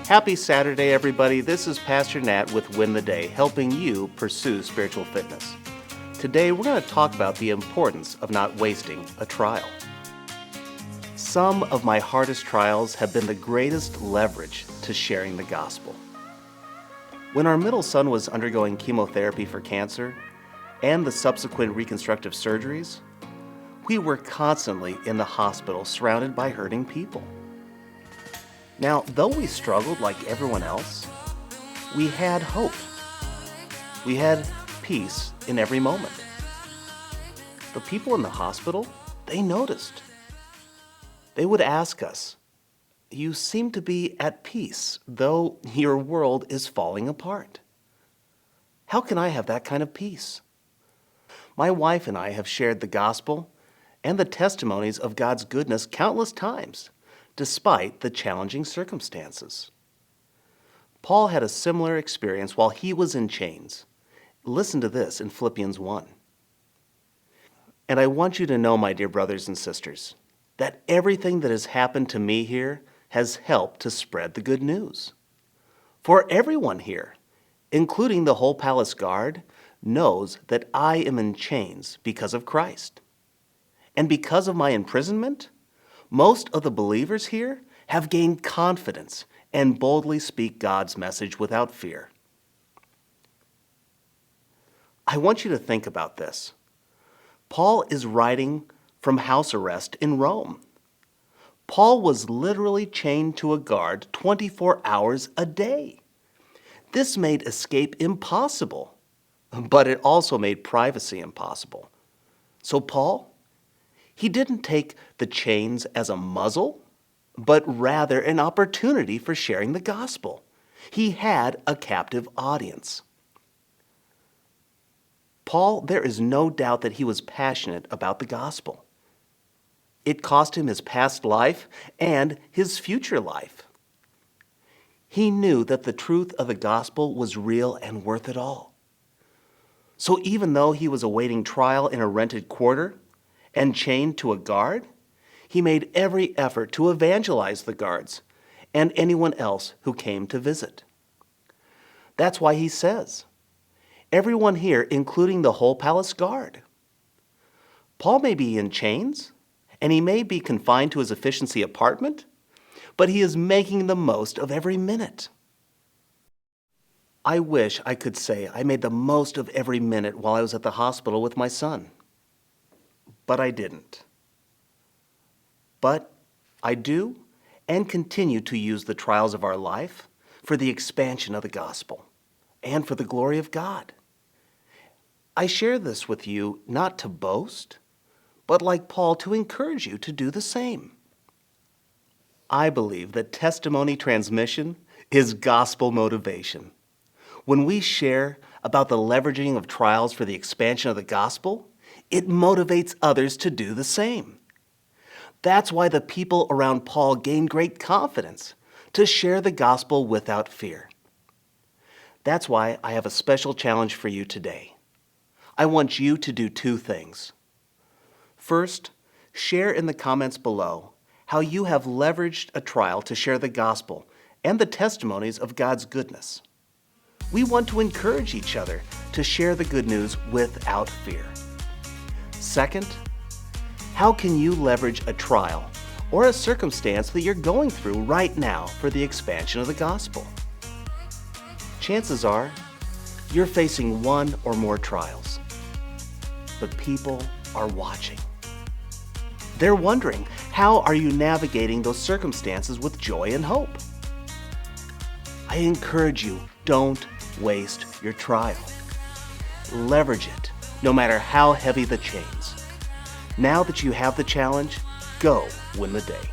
Happy Saturday, everybody. This is Pastor Nat with Win the Day, helping you pursue spiritual fitness. Today, we're going to talk about the importance of not wasting a trial. Some of my hardest trials have been the greatest leverage to sharing the gospel. When our middle son was undergoing chemotherapy for cancer and the subsequent reconstructive surgeries, we were constantly in the hospital surrounded by hurting people. Now, though we struggled like everyone else, we had hope. We had peace in every moment. The people in the hospital, they noticed. They would ask us, "You seem to be at peace, though your world is falling apart. How can I have that kind of peace?" My wife and I have shared the gospel and the testimonies of God's goodness countless times, despite the challenging circumstances. Paul had a similar experience while he was in chains. Listen to this in Philippians 1. "And I want you to know, my dear brothers and sisters, that everything that has happened to me here has helped to spread the good news. For everyone here, including the whole palace guard, knows that I am in chains because of Christ. And because of my imprisonment, most of the believers here have gained confidence and boldly speak God's message without fear." I want you to think about this. Paul is writing from house arrest in Rome. Paul was literally chained to a guard 24 hours a day. This made escape impossible, but it also made privacy impossible. So Paul, he didn't take the chains as a muzzle, but rather an opportunity for sharing the gospel. He had a captive audience. Paul, there is no doubt that he was passionate about the gospel. It cost him his past life and his future life. He knew that the truth of the gospel was real and worth it all. So even though he was awaiting trial in a rented quarter and chained to a guard, he made every effort to evangelize the guards and anyone else who came to visit. That's why he says, "Everyone here, including the whole palace guard." Paul may be in chains, and he may be confined to his efficiency apartment, but he is making the most of every minute. I wish I could say I made the most of every minute while I was at the hospital with my son, but I didn't. But I do and continue to use the trials of our life for the expansion of the gospel and for the glory of God. I share this with you not to boast, but like Paul, to encourage you to do the same. I believe that testimony transmission is gospel motivation. When we share about the leveraging of trials for the expansion of the gospel, it motivates others to do the same. That's why the people around Paul gained great confidence to share the gospel without fear. That's why I have a special challenge for you today. I want you to do two things. First, share in the comments below how you have leveraged a trial to share the gospel and the testimonies of God's goodness. We want to encourage each other to share the good news without fear. Second, how can you leverage a trial or a circumstance that you're going through right now for the expansion of the gospel? Chances are you're facing one or more trials, but people are watching. They're wondering, how are you navigating those circumstances with joy and hope? I encourage you, don't waste your trial. Leverage it, no matter how heavy the chains. Now that you have the challenge, go win the day.